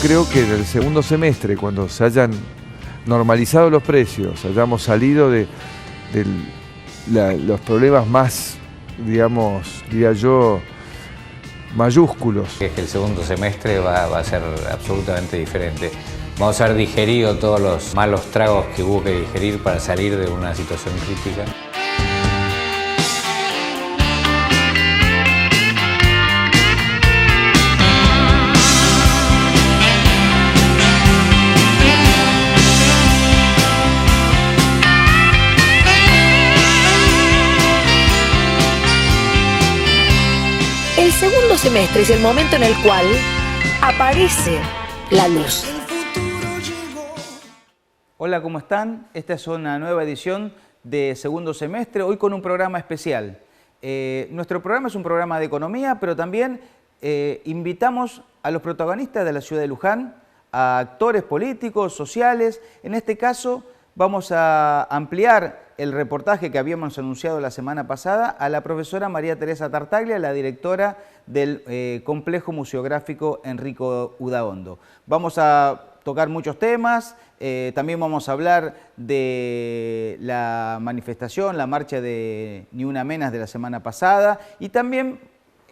creo que en el segundo semestre, cuando se hayan normalizado los precios, hayamos salido de los problemas más, digamos, diría yo, mayúsculos. Es que el segundo semestre va a ser absolutamente diferente. Vamos a haber digerido todos los malos tragos que hubo que digerir para salir de una situación crítica. El segundo semestre es el momento en el cual aparece la luz. Hola, ¿cómo están? Esta es una nueva edición de segundo semestre, hoy con un programa especial. Nuestro programa es un programa de economía, pero también invitamos a los protagonistas de la ciudad de Luján, a actores políticos, sociales. En este caso vamos a ampliar el reportaje que habíamos anunciado la semana pasada a la profesora María Teresa Tartaglia, la directora del Complejo Museográfico Enrico Udaondo. Vamos a tocar muchos temas, también vamos a hablar de la manifestación, la marcha de Ni Una Menos de la semana pasada y también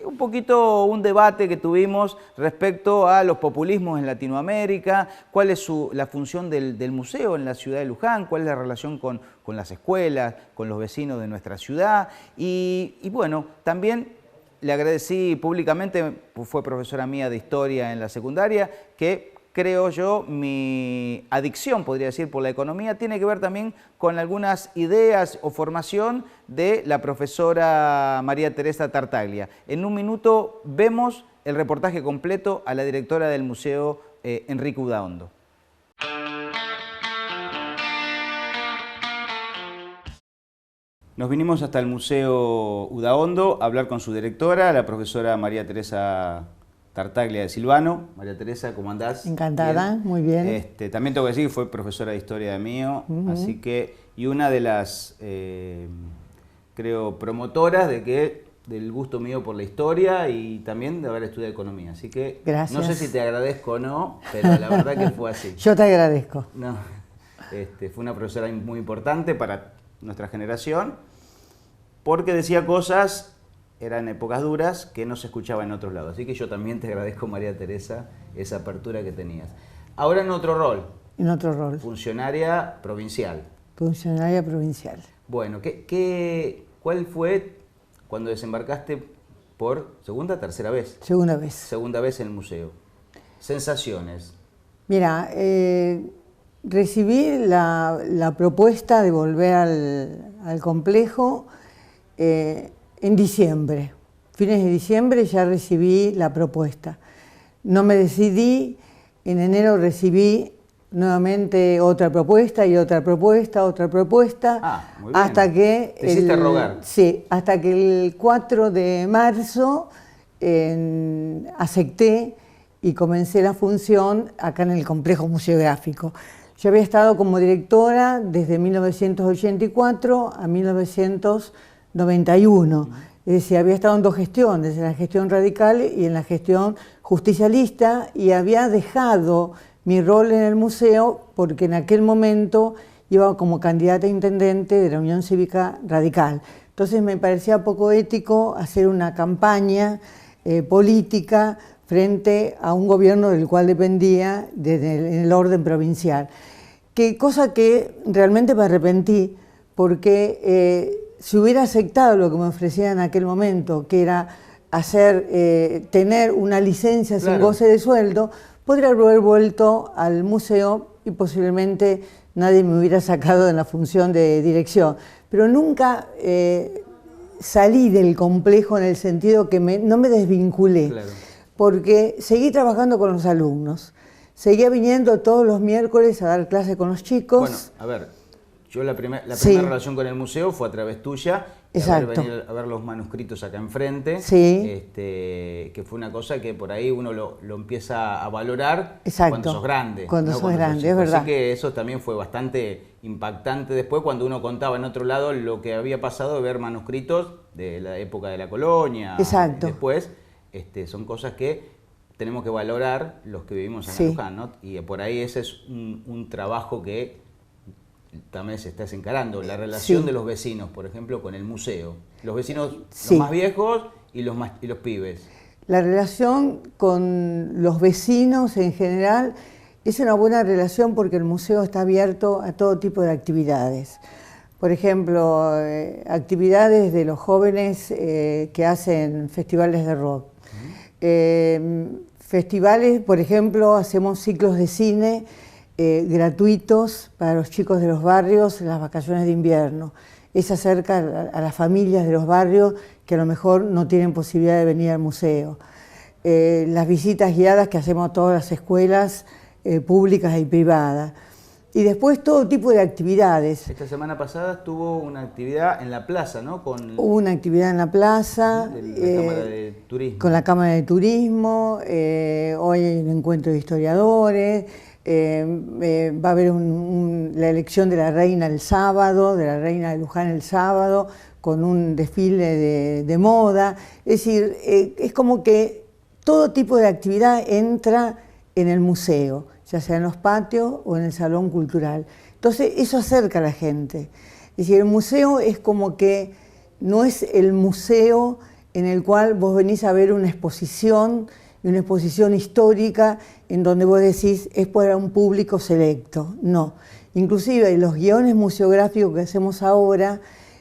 un poquito un debate que tuvimos respecto a los populismos en Latinoamérica, cuál es la función del museo en la ciudad de Luján, cuál es la relación con las escuelas, con los vecinos de nuestra ciudad y bueno, también le agradecí públicamente, fue profesora mía de historia en la secundaria, que creo yo, mi adicción, podría decir, por la economía tiene que ver también con algunas ideas o formación de la profesora María Teresa Tartaglia. En un minuto vemos el reportaje completo a la directora del Museo Enrico Udaondo. Nos vinimos hasta el Museo Udaondo a hablar con su directora, la profesora María Teresa Tartaglia de Silvano. María Teresa, ¿cómo andás? Encantada, bien. Muy bien. También tengo que decir que fue profesora de historia de mío, así que, y una de las, creo, promotoras del gusto mío por la historia y también de haber estudiado economía. Así que, gracias. No sé si te agradezco o no, pero la verdad que fue así. Yo te agradezco. No, fue una profesora muy importante para nuestra generación, porque decía cosas, eran épocas duras, que no se escuchaba en otros lados. Así que yo también te agradezco, María Teresa, esa apertura que tenías. Ahora en otro rol. En otro rol. Funcionaria provincial. Funcionaria provincial. Bueno, ¿cuál fue cuando desembarcaste por segunda, tercera vez? Segunda vez. Segunda vez en el museo. Sensaciones. Mira, recibí la propuesta de volver al complejo en diciembre. Fines de diciembre ya recibí la propuesta. No me decidí, en enero recibí nuevamente otra propuesta y otra propuesta, muy bien. Hasta que... ¿Te hiciste rogar? Sí, hasta que el 4 de marzo acepté y comencé la función acá en el Complejo Museográfico. Yo había estado como directora desde 1984 a 1991. Es decir, había estado en dos gestiones, en la gestión radical y en la gestión justicialista, y había dejado mi rol en el museo porque en aquel momento iba como candidata a intendente de la Unión Cívica Radical. Entonces me parecía poco ético hacer una campaña política frente a un gobierno del cual dependía en el orden provincial. Cosa que realmente me arrepentí, porque si hubiera aceptado lo que me ofrecían en aquel momento, que era tener una licencia sin goce de sueldo, podría haber vuelto al museo y posiblemente nadie me hubiera sacado de la función de dirección. Pero nunca salí del complejo en el sentido que no me desvinculé, porque seguí trabajando con los alumnos. Seguía viniendo todos los miércoles a dar clases con los chicos. Bueno, a ver, yo la primera relación con el museo fue a través tuya. Exacto. Venir a ver los manuscritos acá enfrente, que fue una cosa que por ahí uno lo empieza a valorar. Exacto. Cuando sos grande. Cuando sos grande, es verdad. Así que eso también fue bastante impactante después cuando uno contaba en otro lado lo que había pasado de ver manuscritos de la época de la colonia. Exacto. Después son cosas que tenemos que valorar los que vivimos en Luján, ¿no? Y por ahí ese es un trabajo que también se está encarando, la relación de los vecinos, por ejemplo, con el museo. Los vecinos los más viejos y los pibes. La relación con los vecinos en general es una buena relación porque el museo está abierto a todo tipo de actividades. Por ejemplo, actividades de los jóvenes que hacen festivales de rock. Festivales, por ejemplo, hacemos ciclos de cine gratuitos para los chicos de los barrios en las vacaciones de invierno. Es acerca a las familias de los barrios que a lo mejor no tienen posibilidad de venir al museo. Las visitas guiadas que hacemos a todas las escuelas públicas y privadas. Y después todo tipo de actividades. Esta semana pasada estuvo una actividad en la plaza, ¿no? Hubo una actividad en la plaza. La Cámara de Turismo. Con la Cámara de Turismo. Hoy hay un encuentro de historiadores. Va a haber la elección de la reina el sábado, de la reina de Luján el sábado, con un desfile de moda. Es decir, es como que todo tipo de actividad entra en el museo, ya sea en los patios o en el salón cultural. Entonces eso acerca a la gente. Es decir, el museo es como que no es el museo en el cual vos venís a ver una exposición histórica en donde vos decís es para un público selecto. No. Inclusive los guiones museográficos que hacemos ahora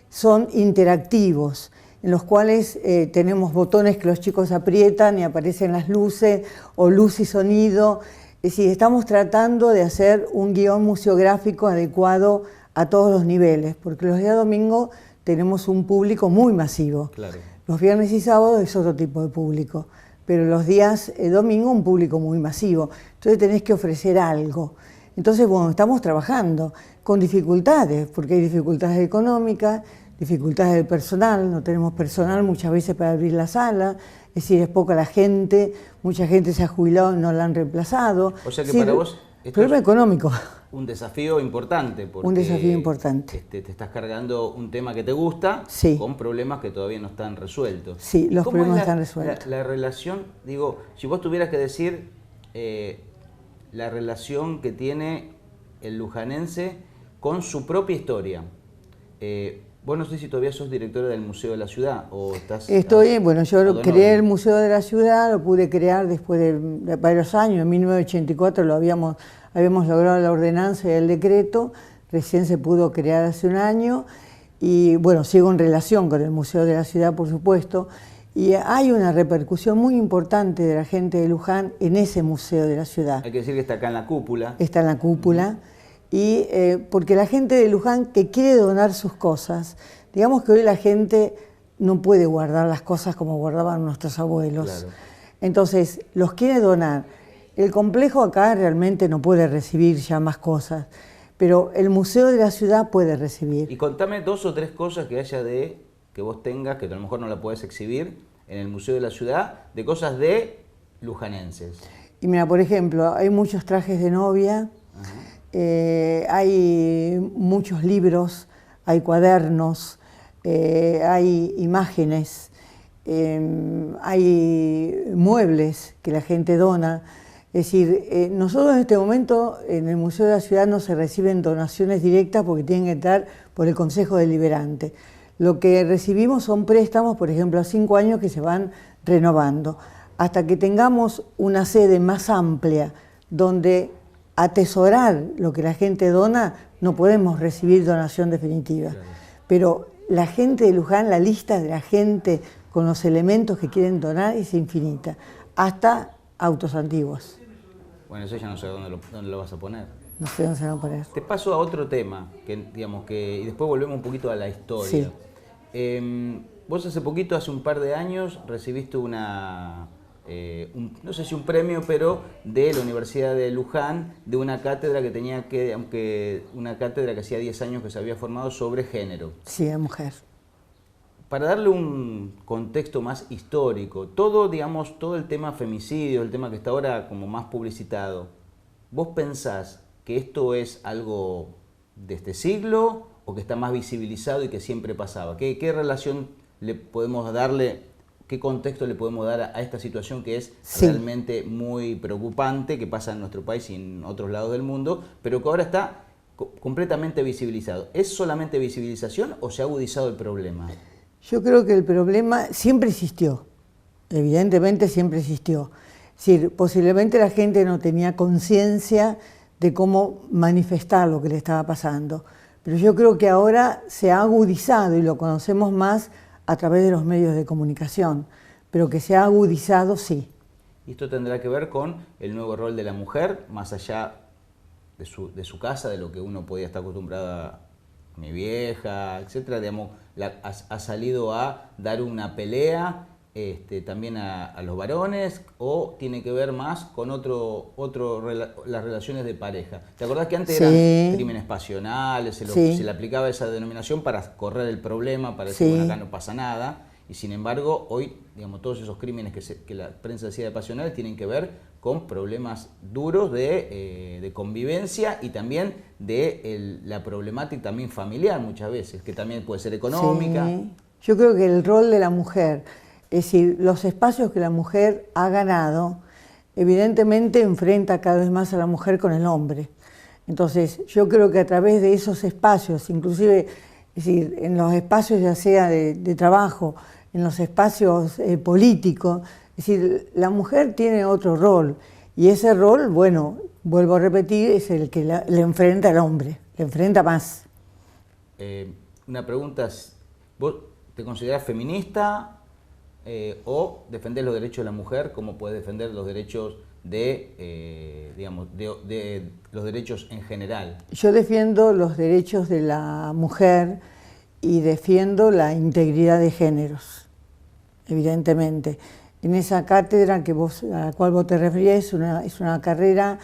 son interactivos, en los cuales tenemos botones que los chicos aprietan y aparecen las luces, o luz y sonido. Es decir, estamos tratando de hacer un guión museográfico adecuado a todos los niveles, porque los días domingos tenemos un público muy masivo. Claro. Los viernes y sábados es otro tipo de público, pero los días domingo un público muy masivo. Entonces tenés que ofrecer algo. Entonces, bueno, estamos trabajando con dificultades, porque hay dificultades económicas, dificultades del personal, no tenemos personal muchas veces para abrir la sala, es decir, es poca la gente, mucha gente se ha jubilado y no la han reemplazado. O sea que para vos esto problema es económico. Un desafío importante. Porque, un desafío importante. Te estás cargando un tema que te gusta con problemas que todavía no están resueltos. Sí, los problemas están resueltos. La relación, digo, si vos tuvieras que decir la relación que tiene el lujanense con su propia historia. Vos no sé si todavía sos directora del Museo de la Ciudad o estás... Bueno, yo creé el Museo de la Ciudad, lo pude crear después de varios años, en 1984 habíamos logrado la ordenanza y el decreto, recién se pudo crear hace un año, y bueno, sigo en relación con el Museo de la Ciudad, por supuesto, y hay una repercusión muy importante de la gente de Luján en ese Museo de la Ciudad. Hay que decir que está acá en la cúpula. Está en la cúpula. Y porque la gente de Luján que quiere donar sus cosas, digamos que hoy la gente no puede guardar las cosas como guardaban nuestros abuelos. Claro. Entonces, los quiere donar. El complejo acá realmente no puede recibir ya más cosas, pero el Museo de la Ciudad puede recibir. Y contame 2 o 3 cosas que haya que vos tengas, que a lo mejor no la podés exhibir en el Museo de la Ciudad, de cosas de lujanenses. Y mira, por ejemplo, hay muchos trajes de novia. Hay muchos libros, hay cuadernos, hay imágenes, hay muebles que la gente dona. Es decir, nosotros en este momento en el Museo de la Ciudad no se reciben donaciones directas porque tienen que entrar por el Consejo Deliberante. Lo que recibimos son préstamos, por ejemplo, a 5 años que se van renovando. Hasta que tengamos una sede más amplia donde atesorar lo que la gente dona, no podemos recibir donación definitiva. Claro. Pero la gente de Luján, la lista de la gente con los elementos que quieren donar es infinita, hasta autos antiguos. Bueno, eso ya no sé dónde lo vas a poner. No sé dónde se va a poner. Te paso a otro tema, y después volvemos un poquito a la historia. Sí. Vos hace poquito, hace un par de años, recibiste no sé si un premio, pero de la Universidad de Luján, de una cátedra una cátedra que hacía 10 años que se había formado sobre género. Sí, de mujer. Para darle un contexto más histórico, todo el tema femicidio, el tema que está ahora como más publicitado, ¿vos pensás que esto es algo de este siglo o que está más visibilizado y que siempre pasaba? ¿Qué relación le podemos darle? ¿Qué contexto le podemos dar a esta situación que es Sí. realmente muy preocupante, que pasa en nuestro país y en otros lados del mundo, pero que ahora está completamente visibilizado? ¿Es solamente visibilización o se ha agudizado el problema? Yo creo que el problema siempre existió, evidentemente siempre existió. Es decir, posiblemente la gente no tenía conciencia de cómo manifestar lo que le estaba pasando, pero yo creo que ahora se ha agudizado y lo conocemos más a través de los medios de comunicación, pero que se ha agudizado, sí. Y esto tendrá que ver con el nuevo rol de la mujer, más allá de su casa, de lo que uno podía estar acostumbrada, mi vieja, etcétera, digamos, ha salido a dar una pelea también a los varones, o tiene que ver más con las relaciones de pareja. ¿Te acordás que antes Sí. eran crímenes pasionales, Sí. se le aplicaba esa denominación para correr el problema, para decir, Sí. bueno, acá no pasa nada? Y sin embargo, hoy, digamos, todos esos crímenes que la prensa decía de pasionales tienen que ver con problemas duros de convivencia y también de la problemática también familiar muchas veces, que también puede ser económica. Sí. Yo creo que el rol de la mujer, es decir, los espacios que la mujer ha ganado, evidentemente enfrenta cada vez más a la mujer con el hombre. Entonces, yo creo que a través de esos espacios, inclusive, es decir, en los espacios ya sea de trabajo, en los espacios políticos, es decir, la mujer tiene otro rol, y ese rol, bueno, vuelvo a repetir, es el que le enfrenta al hombre, le enfrenta más. Una pregunta, ¿vos te considerás feminista o defendés los derechos de la mujer? ¿Cómo puedes defender los derechos de los derechos en general? Yo defiendo los derechos de la mujer y defiendo la integridad de géneros, evidentemente. En esa cátedra a la cual vos te referías es una carrera,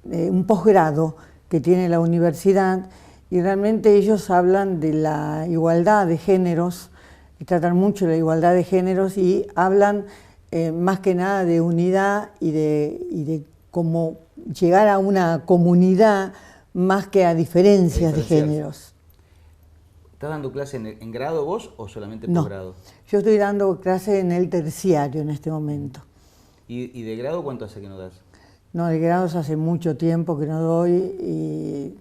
un posgrado que tiene la universidad, y realmente ellos hablan de la igualdad de géneros, y tratan mucho la igualdad de géneros y hablan más que nada de unidad y de cómo llegar a una comunidad más que a diferencias de géneros. ¿Estás dando clase en grado vos o solamente No, posgrado? yo estoy dando clase en el terciario en este momento. ¿Y de grado cuánto hace que no das? No, de grados hace mucho tiempo que no doy, y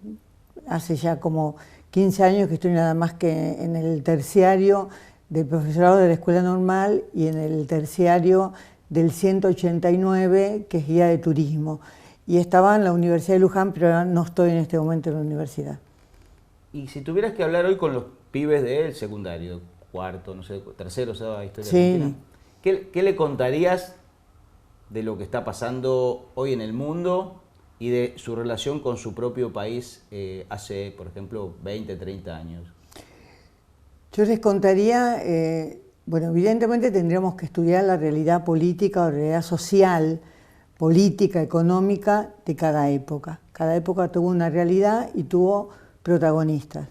hace ya como 15 años que estoy nada más que en el terciario del profesorado de la escuela normal y en el terciario del 189, que es guía de turismo. Y estaba en la Universidad de Luján, pero ahora no estoy en este momento en la universidad. Y si tuvieras que hablar hoy con los pibes del secundario, cuarto, no sé, tercero, ¿sabes? Historia Sí. argentina, ¿qué le contarías de lo que está pasando hoy en el mundo y de su relación con su propio país hace, por ejemplo, 20, 30 años? Yo les contaría, bueno, evidentemente tendríamos que estudiar la realidad política o realidad social, política, económica de cada época. Cada época tuvo una realidad y tuvo protagonistas.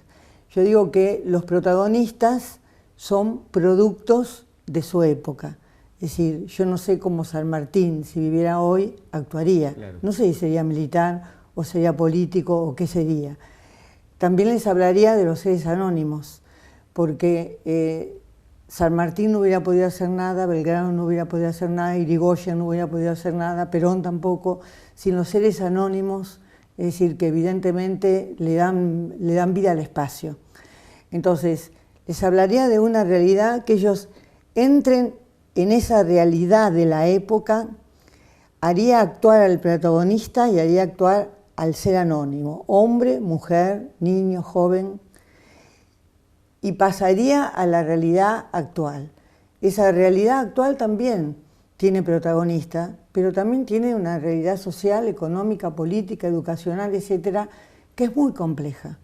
Yo digo que los protagonistas son productos de su época. Es decir, yo no sé cómo San Martín, si viviera hoy, actuaría. Claro. No sé si sería militar o sería político o qué sería. También les hablaría de los seres anónimos, porque San Martín no hubiera podido hacer nada, Belgrano no hubiera podido hacer nada, Irigoyen no hubiera podido hacer nada, Perón tampoco, sin los seres anónimos, es decir, que evidentemente le dan vida al espacio. Entonces, les hablaría de una realidad, que ellos entren en esa realidad de la época, haría actuar al protagonista y haría actuar al ser anónimo, hombre, mujer, niño, joven, y pasaría a la realidad actual. Esa realidad actual también tiene protagonista, pero también tiene una realidad social, económica, política, educacional, etcétera, que es muy compleja.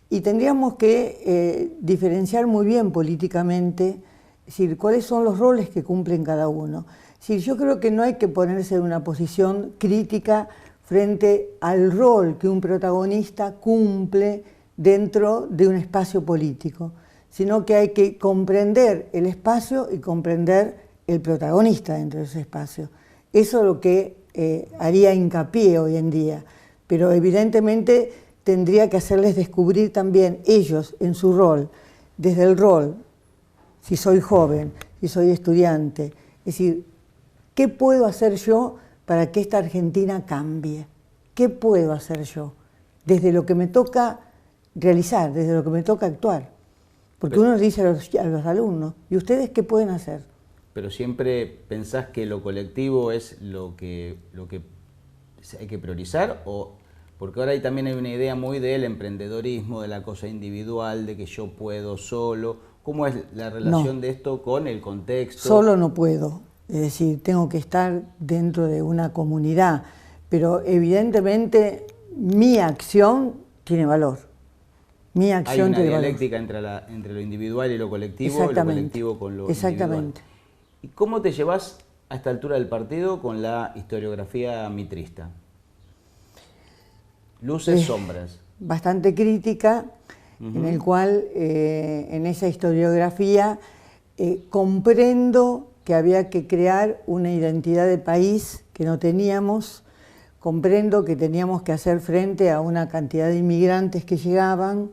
Y tendríamos que diferenciar muy bien políticamente, es decir, cuáles son los roles que cumplen cada uno. Es decir, yo creo que no hay que ponerse en una posición crítica frente al rol que un protagonista cumple dentro de un espacio político, sino que hay que comprender el espacio y comprender el protagonista dentro de ese espacio. Eso es lo que haría hincapié hoy en día, pero evidentemente tendría que hacerles descubrir también ellos en su rol, desde el rol, si soy joven, y soy estudiante. Es decir, ¿qué puedo hacer yo para que esta Argentina cambie? ¿Qué puedo hacer yo? Desde lo que me toca realizar, desde lo que me toca actuar. Porque uno dice a los alumnos, ¿y ustedes qué pueden hacer? Pero siempre pensás que lo colectivo es lo que hay que priorizar, o porque ahora también hay una idea muy del emprendedorismo, de la cosa individual, de que yo puedo solo. ¿Cómo es la relación de esto con el contexto? Solo no puedo, es decir, tengo que estar dentro de una comunidad, pero evidentemente mi acción tiene valor. Mi acción hay una tiene valor. dialéctica entre lo individual y lo colectivo, y lo colectivo con lo individual. ¿Y cómo te llevas a esta altura del partido con la historiografía mitrista? Luces, sombras. Bastante crítica, en el cual en esa historiografía comprendo que había que crear una identidad de país que no teníamos, comprendo que teníamos que hacer frente a una cantidad de inmigrantes que llegaban,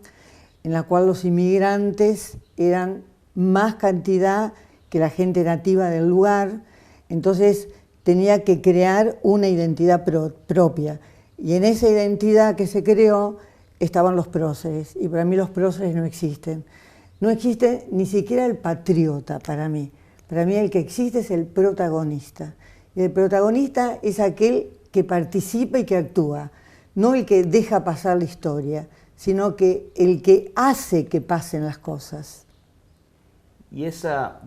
en la cual los inmigrantes eran más cantidad que la gente nativa del lugar, entonces tenía que crear una identidad propia. Y en esa identidad que se creó estaban los próceres, y para mí los próceres no existen. No existe ni siquiera el patriota para mí. Para mí el que existe es el protagonista. Y el protagonista es aquel que participa y que actúa, no el que deja pasar la historia, sino que el que hace que pasen las cosas. Y esa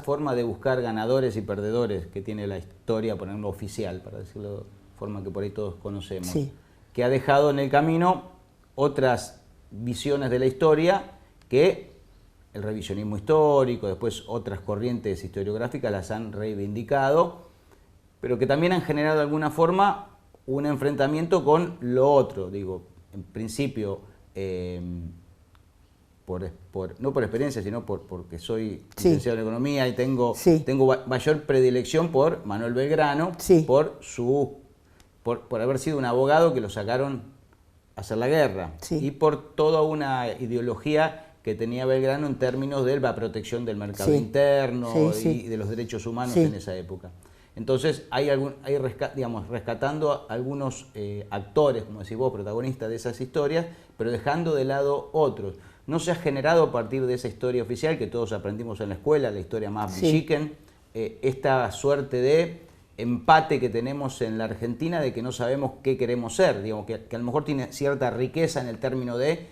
forma de buscar ganadores y perdedores que tiene la historia, ponerlo oficial, para decirlo de forma que por ahí todos conocemos, Sí. que ha dejado en el camino otras visiones de la historia que el revisionismo histórico, después otras corrientes historiográficas las han reivindicado, pero que también han generado de alguna forma un enfrentamiento con lo otro. Digo, en principio, no por experiencia, sino porque soy licenciado en Economía y tengo mayor predilección por Manuel Belgrano, por haber sido un abogado que lo sacaron a hacer la guerra, y por toda una ideología que tenía Belgrano en términos de la protección del mercado interno y de los derechos humanos en esa época. Entonces rescatando a algunos actores, como decís vos, protagonistas de esas historias, pero dejando de lado otros. ¿No se ha generado a partir de esa historia oficial que todos aprendimos en la escuela, la historia más Villiquen, esta suerte de empate que tenemos en la Argentina de que no sabemos qué queremos ser? Digamos, que a lo mejor tiene cierta riqueza en el término de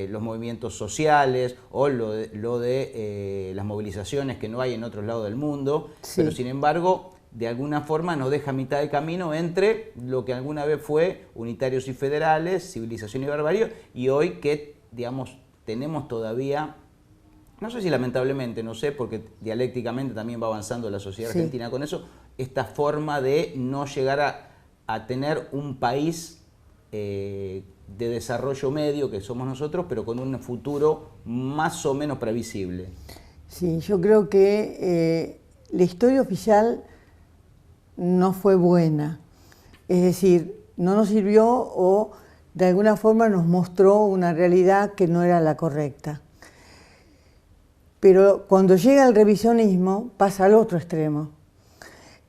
los movimientos sociales o lo de las movilizaciones que no hay en otros lados del mundo, pero sin embargo, de alguna forma nos deja a mitad de camino entre lo que alguna vez fue unitarios y federales, civilización y barbarie, y hoy que, digamos, tenemos todavía, no sé si lamentablemente, no sé, porque dialécticamente también va avanzando la sociedad argentina con eso, esta forma de no llegar a tener un país de desarrollo medio que somos nosotros, pero con un futuro más o menos previsible. Sí, yo creo que la historia oficial no fue buena, es decir, no nos sirvió o de alguna forma nos mostró una realidad que no era la correcta. Pero cuando llega el revisionismo pasa al otro extremo.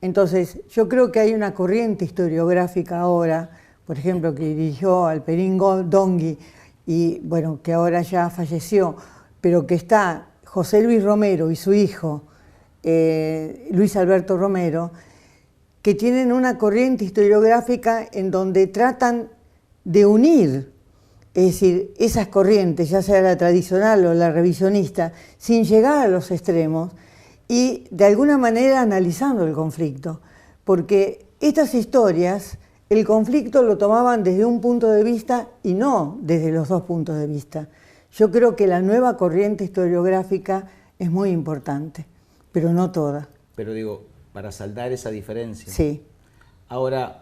Entonces, yo creo que hay una corriente historiográfica ahora, por ejemplo, que dirigió Alperín Dongui, y bueno, que ahora ya falleció, pero que está José Luis Romero y su hijo, Luis Alberto Romero, que tienen una corriente historiográfica en donde tratan de unir, es decir, esas corrientes, ya sea la tradicional o la revisionista, sin llegar a los extremos y de alguna manera analizando el conflicto, porque estas historias, el conflicto lo tomaban desde un punto de vista y no desde los dos puntos de vista. Yo creo que la nueva corriente historiográfica es muy importante, pero no toda. Pero digo, para saldar esa diferencia. Sí. Ahora,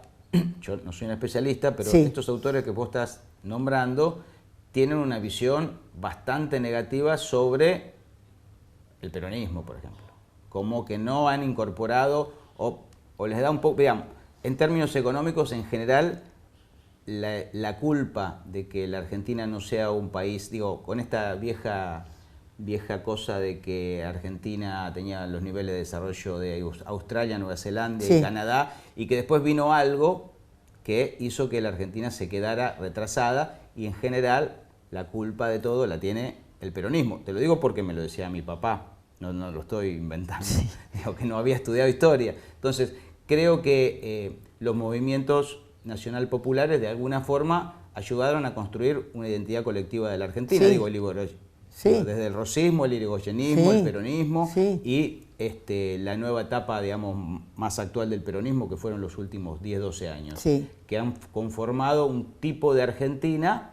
yo no soy un especialista, pero estos autores que vos estás nombrando tienen una visión bastante negativa sobre el peronismo, por ejemplo. Como que no han incorporado o les da un poco, digamos, en términos económicos en general, la culpa de que la Argentina no sea un país, digo, con esta vieja vieja cosa de que Argentina tenía los niveles de desarrollo de Australia, Nueva Zelanda y Canadá, y que después vino algo que hizo que la Argentina se quedara retrasada, y en general la culpa de todo la tiene el peronismo. Te lo digo porque me lo decía mi papá, no lo estoy inventando, digo que no había estudiado historia. Entonces, creo que los movimientos nacional populares de alguna forma ayudaron a construir una identidad colectiva de la Argentina, digo, desde el rosismo, el irigoyenismo, el peronismo y la nueva etapa, digamos, más actual del peronismo, que fueron los últimos 10, 12 años, que han conformado un tipo de Argentina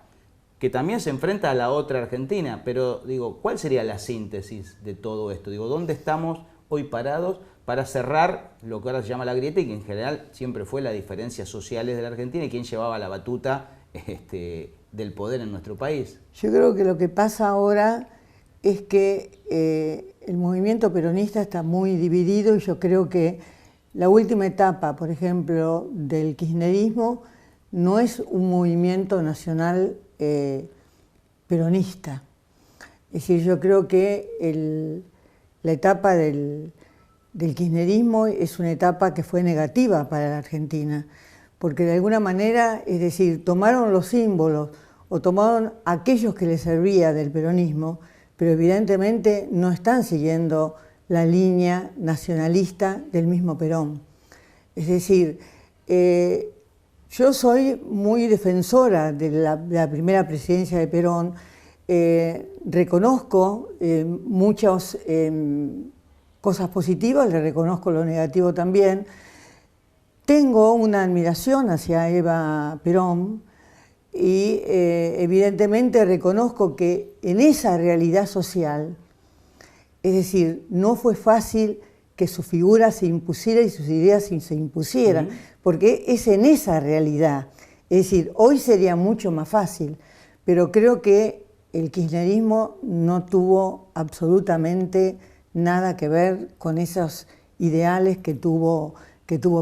que también se enfrenta a la otra Argentina. Pero digo, ¿cuál sería la síntesis de todo esto? Digo, ¿dónde estamos hoy parados para cerrar lo que ahora se llama la grieta y que en general siempre fue las diferencias sociales de la Argentina y quién llevaba la batuta del poder en nuestro país? Yo creo que lo que pasa ahora es que el movimiento peronista está muy dividido, y yo creo que la última etapa, por ejemplo, del kirchnerismo, no es un movimiento nacional peronista. Es decir, yo creo que la etapa del kirchnerismo es una etapa que fue negativa para la Argentina, porque de alguna manera, es decir, tomaron los símbolos o tomaron aquellos que les servía del peronismo, pero evidentemente no están siguiendo la línea nacionalista del mismo Perón. Es decir, yo soy muy defensora de la primera presidencia de Perón, reconozco muchas cosas positivas, le reconozco lo negativo también. Tengo una admiración hacia Eva Perón y evidentemente reconozco que en esa realidad social, es decir, no fue fácil que su figura se impusiera y sus ideas se impusieran, porque es en esa realidad. Es decir, hoy sería mucho más fácil, pero creo que el kirchnerismo no tuvo absolutamente nada que ver con esos ideales que tuvo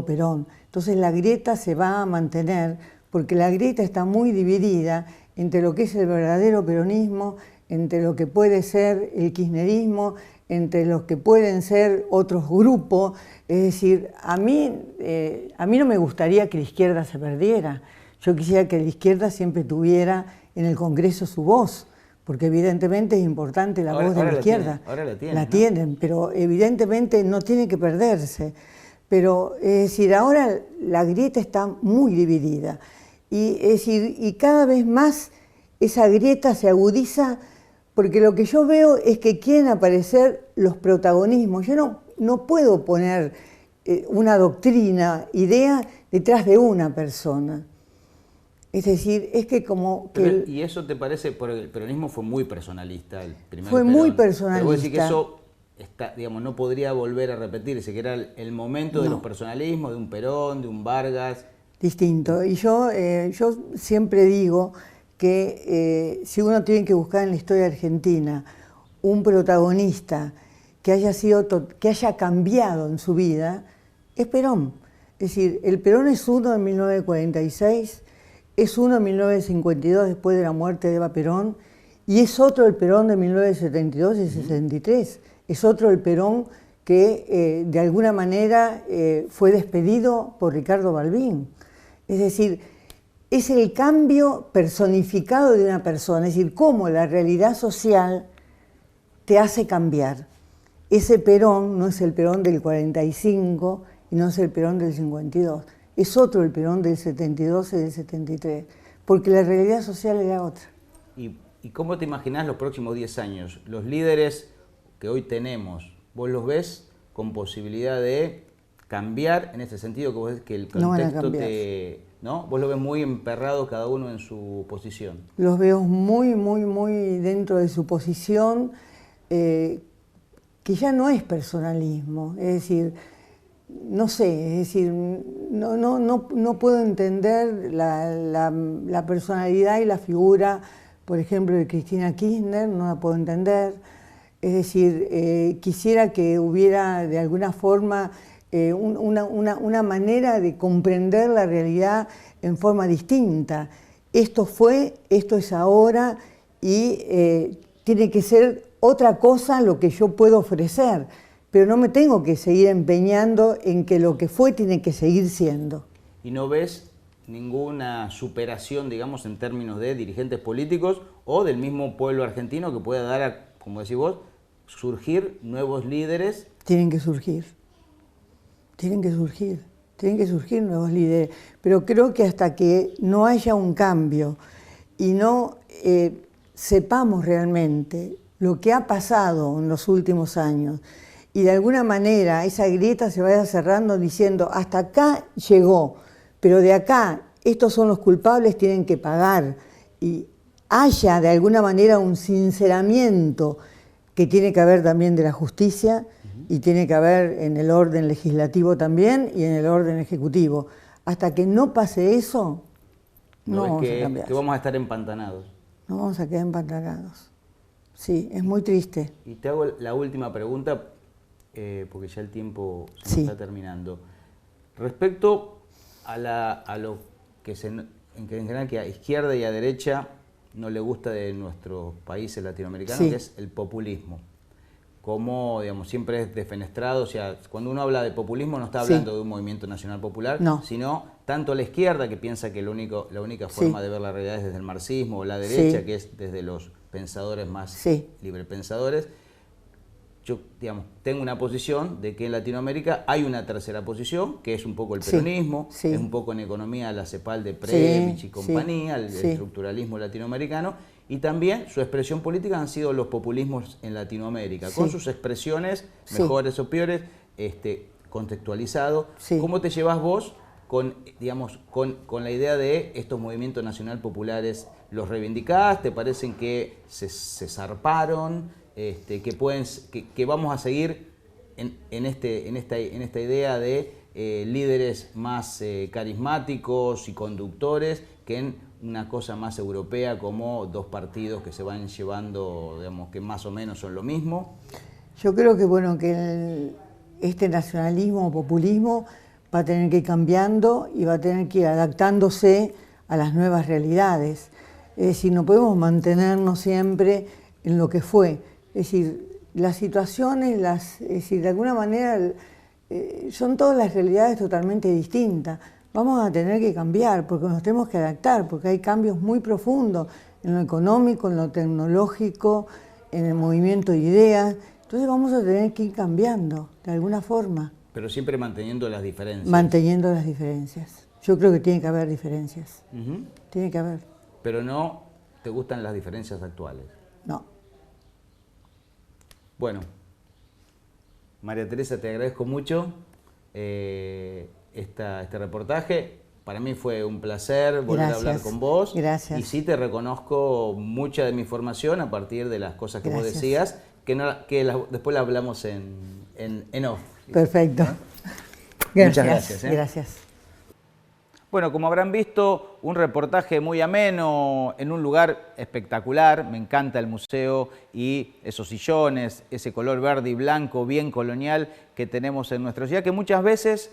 Perón. Entonces la grieta se va a mantener, porque la grieta está muy dividida entre lo que es el verdadero peronismo, entre lo que puede ser el kirchnerismo, entre los que pueden ser otros grupos. Es decir, a mí no me gustaría que la izquierda se perdiera. Yo quisiera que la izquierda siempre tuviera en el Congreso su voz, porque evidentemente es importante la voz de la izquierda. Ahora la tienen. La tienen, pero evidentemente no tiene que perderse. Pero es decir, ahora la grieta está muy dividida. Y es decir, y cada vez más esa grieta se agudiza, porque lo que yo veo es que quieren aparecer los protagonismos. Yo no puedo poner una doctrina, idea, detrás de una persona. Es decir, es que como... ¿Y eso te parece? Porque el peronismo fue muy personalista, el primer Fue Perón. muy personalista. Pero vos decís que eso digamos, no podría volver a repetirse, que era el momento de los personalismos, de un Perón, de un Vargas. Distinto. Y yo siempre digo que si uno tiene que buscar en la historia argentina un protagonista que haya cambiado en su vida, es Perón. Es decir, el Perón es uno en 1946, es uno en 1952 después de la muerte de Eva Perón, y es otro el Perón de 1972 y 63. Es otro el Perón que de alguna manera fue despedido por Ricardo Balbín. Es decir, es el cambio personificado de una persona, es decir, cómo la realidad social te hace cambiar. Ese Perón no es el Perón del 45 y no es el Perón del 52, es otro el Perón del 72 y del 73, porque la realidad social era otra. ¿Y cómo te imaginás los próximos 10 años? Los líderes que hoy tenemos, ¿vos los ves con posibilidad de cambiar en ese sentido, que vos ves que el contexto ¿no? Vos lo ves muy emperrado cada uno en su posición? Los veo muy, muy, muy dentro de su posición, que ya no es personalismo, es decir, no sé, es decir, no puedo entender la personalidad y la figura, por ejemplo, de Cristina Kirchner, no la puedo entender. Es decir, quisiera que hubiera de alguna forma una manera de comprender la realidad en forma distinta. Esto fue, esto es ahora y tiene que ser otra cosa lo que yo puedo ofrecer, pero no me tengo que seguir empeñando en que lo que fue tiene que seguir siendo. ¿Y no ves ninguna superación, digamos, en términos de dirigentes políticos o del mismo pueblo argentino que pueda dar, a, como decís vos, surgir nuevos líderes? Tienen que surgir nuevos líderes, pero creo que hasta que no haya un cambio y no sepamos realmente lo que ha pasado en los últimos años y de alguna manera esa grieta se vaya cerrando diciendo hasta acá llegó, pero de acá estos son los culpables, tienen que pagar, y haya de alguna manera un sinceramiento que tiene que haber también de la justicia y tiene que haber en el orden legislativo también y en el orden ejecutivo. Hasta que no pase eso, no vamos a cambiar. Que vamos a estar empantanados. No vamos a quedar empantanados. Sí, es muy triste. Y te hago la última pregunta, porque ya el tiempo se nos está terminando. Respecto a lo que en general que a izquierda y a derecha no le gusta de nuestros países latinoamericanos, que es el populismo. Como, digamos, siempre es defenestrado, o sea, cuando uno habla de populismo no está hablando de un movimiento nacional popular, sino tanto la izquierda, que piensa que la única forma de ver la realidad es desde el marxismo, o la derecha, que es desde los pensadores más librepensadores. Yo, digamos, tengo una posición de que en Latinoamérica hay una tercera posición, que es un poco el peronismo, es un poco en economía la CEPAL de Previch y compañía, el estructuralismo latinoamericano, y también su expresión política han sido los populismos en Latinoamérica, con sus expresiones, mejores o peores, contextualizado. ¿Cómo te llevas vos con, digamos, con la idea de estos movimientos nacional populares? ¿Los reivindicás? ¿Te parecen que se zarparon? Que vamos a seguir en esta idea de líderes más carismáticos y conductores que en una cosa más europea, como dos partidos que se van llevando, digamos, que más o menos son lo mismo? Yo creo que, bueno, que este nacionalismo o populismo va a tener que ir cambiando y va a tener que ir adaptándose a las nuevas realidades. Es decir, no podemos mantenernos siempre en lo que fue. Es decir, las situaciones, es decir, de alguna manera son todas las realidades totalmente distintas. Vamos a tener que cambiar porque nos tenemos que adaptar, porque hay cambios muy profundos en lo económico, en lo tecnológico, en el movimiento de ideas. Entonces vamos a tener que ir cambiando de alguna forma. Pero siempre manteniendo las diferencias. Manteniendo las diferencias. Yo creo que tiene que haber diferencias. Tiene que haber. Pero no te gustan las diferencias actuales. No. Bueno, María Teresa, te agradezco mucho este reportaje. Para mí fue un placer volver a hablar con vos. Gracias. Y sí te reconozco mucha de mi formación a partir de las cosas que vos decías, después las hablamos en off. Perfecto. Muchas gracias. Gracias. Bueno, como habrán visto, un reportaje muy ameno en un lugar espectacular. Me encanta el museo y esos sillones, ese color verde y blanco bien colonial que tenemos en nuestra ciudad, que muchas veces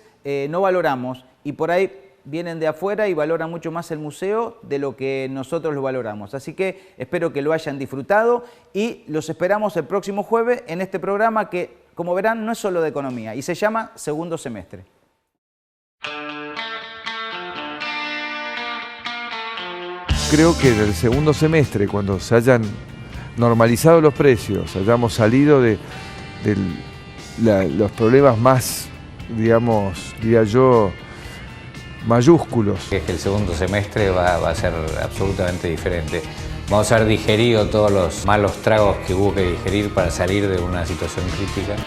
no valoramos, y por ahí vienen de afuera y valoran mucho más el museo de lo que nosotros lo valoramos. Así que espero que lo hayan disfrutado y los esperamos el próximo jueves en este programa que, como verán, no es solo de economía y se llama Segundo Semestre. Creo que en el segundo semestre, cuando se hayan normalizado los precios, hayamos salido de los problemas más, digamos, diría yo, mayúsculos. Es que el segundo semestre va a ser absolutamente diferente. Vamos a haber digerido todos los malos tragos que hubo que digerir para salir de una situación crítica.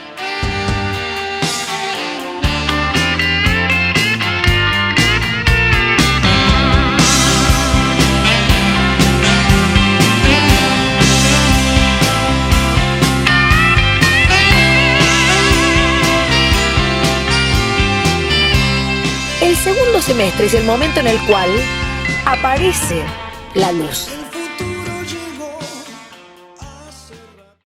El segundo semestre es el momento en el cual aparece la luz.